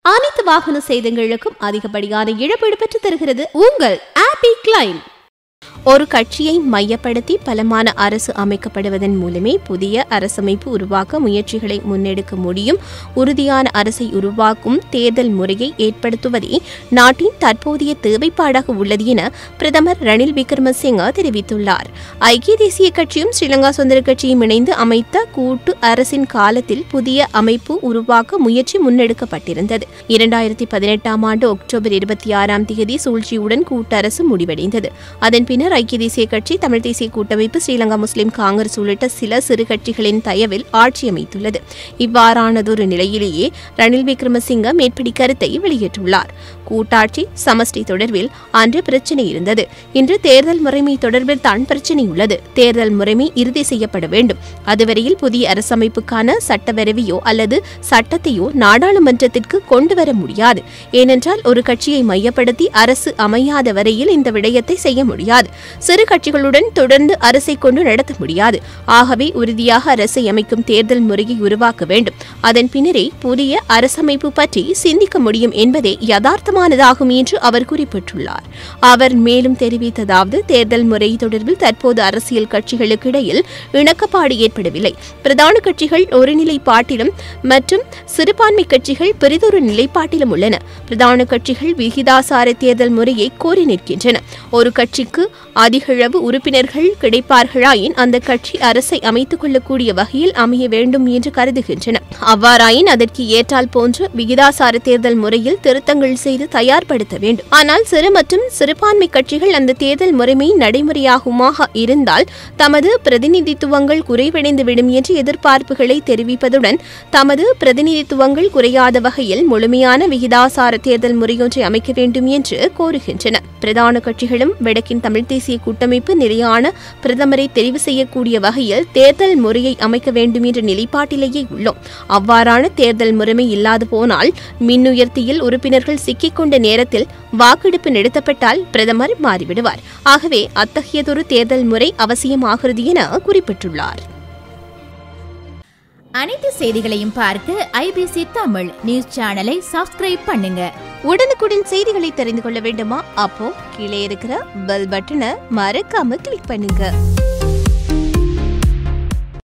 அனைத்து வாகன சேதங்களுக்கும் அதிகப்படியான இழப்பீடு பெற்று தருகிறது உங்கள் ஆப்பி கிளைம். ஒரு கட்சியை மையப்படுத்தி பலமான அரசு அமைக்கப்படுவதன் மூலமே புதிய அரசமைப்பு உருவாக்க முயற்சிகளை முன்னெடுக்க முடியும். உறுதியான அரசை உருவாக்கும் தேர்தல் முறையை ஏற்படுத்துவதே நாட்டின் தற்போதைய தேவைப்பாடாக உள்ளது என பிரதமர் ரணில் விக்ரமசிங்க தெரிவித்துள்ளார். ஐக்கிய தேசிய கட்சியும் ஸ்ரீலங்கா சுதந்திர கட்சியும் இணைந்து அமைத்த கூட்டு அரசின் காலத்தில் புதிய அமைப்பு உருவாக்க முயற்சி முன்னெடுக்கப்பட்டிருந்தது. 2018 ஆண்டு அக்டோபர் 26 சூழ்ச்சியுடன் கூட்டரசு முடிவடைந்தது. அதன் பின்னர் ஐக்கிய தேசிய கட்சி, தமிழ் தேசிய கூட்டமைப்பு, ஸ்ரீலங்கா முஸ்லிம் காங்கிரஸ் உள்ளிட்ட சில சிறு கட்சிகளின் தயவில் ஆட்சி அமைத்துள்ளது. இவ்வாறானதொரு நிலையிலேயே ரணில் விக்ரமசிங்க மேற்படி கருத்தை வெளியிட்டுள்ளார். கூட்டாட்சி சமஷ்டி தொடர்பில் அன்று பிரச்சினை இருந்தது. இன்று தேர்தல் முறைமை தொடர்பில் தான் பிரச்சினை உள்ளது. தேர்தல் முறைமை இறுதி செய்யப்பட வேண்டும். அதுவரையில் புதிய அரசமைப்புக்கான சட்டவரைவையோ அல்லது சட்டத்தையோ நாடாளுமன்றத்திற்கு கொண்டுவர முடியாது. ஏனென்றால் ஒரு கட்சியை மையப்படுத்தி அரசு அமையாத வரையில் இந்த விடயத்தை செய்ய முடியாது. சிறு கட்சிகளுடன் தொடர்ந்து அரசை கொண்டு நடத்த முடியாது. ஆகவே உறுதியாக அரசை அமைக்கும் தேர்தல் முறையை உருவாக்க வேண்டும். அதன் பின்னரே புதிய அரசமைப்பு பற்றி சிந்திக்க முடியும் என்பதே யதார்த்தமானதாகும் என்று அவர் குறிப்பிட்டுள்ளார். அவர் மேலும் தெரிவித்ததாவது, தேர்தல் முறை தொடர்பில் தற்போது அரசியல் கட்சிகளுக்கு இடையில் இணக்கப்பாடு ஏற்படவில்லை. பிரதான கட்சிகள் ஒரு நிலைப்பாட்டிலும் மற்றும் சிறுபான்மை கட்சிகள் பெரிதொரு நிலைப்பாட்டிலும் உள்ளன. பிரதான கட்சிகள் விகிதாசார தேர்தல் முறையை கோரி நிற்கின்றன. ஒரு கட்சிக்கு அதிகளவு உறுப்பினர்கள் கிடைப்பார்களாயின் அந்த கட்சி அரசை அமைத்துக் கொள்ளக்கூடிய வகையில் அமைய வேண்டும் என்று கருதுகின்றன. அவ்வாறாயின் அதற்கு ஏற்றால் போன்ற விகிதாசார தேர்தல் முறையில் திருத்தங்கள் செய்து தயார்படுத்த வேண்டும். ஆனால் சிறு மற்றும் சிறுபான்மை கட்சிகள் அந்த தேர்தல் முறைமை நடைமுறையாகுமாக இருந்தால் தமது பிரதிநிதித்துவங்கள் குறைவடைந்துவிடும் என்று எதிர்பார்ப்புகளை தெரிவிப்பதுடன் தமது பிரதிநிதித்துவங்கள் குறையாத வகையில் முழுமையான விகிதாசார தேர்தல் முறையொன்றை அமைக்க வேண்டும் என்று கோருகின்றன. பிரதான கட்சிகளும் வடக்கின் தமிழ் தேசிய கூட்டமைப்பு நிலையான பிரதமரை தெரிவு செய்யக்கூடிய வகையில் தேர்தல் முறையை அமைக்க வேண்டும் என்ற நிலைப்பாட்டிலேயே உள்ளோம். அவ்வாறான தேர்தல் முறைமை இல்லாது போனால் மின்னுயர்த்தியில் உறுப்பினர்கள் சிக்கிக்கொண்ட நேரத்தில் வாக்கெடுப்பு நடத்தப்பட்டால் பிரதமர் மாறிவிடுவார். ஆகவே அத்தகையதொரு தேர்தல் முறை அவசியமாகிறது என குறிப்பிட்டுள்ளார். அனைத்து செய்திகளையும் பார்க்க ஐபிசி தமிழ் நியூஸ் சேனலை சப்ஸ்கிரைப் பண்ணுங்க. உடனுக்குடன் செய்திகளை தெரிந்து கொள்ள வேண்டுமா? அப்போ கீழே இருக்கிற பெல் பட்டனை மறக்காம கிளிக் பண்ணுங்க.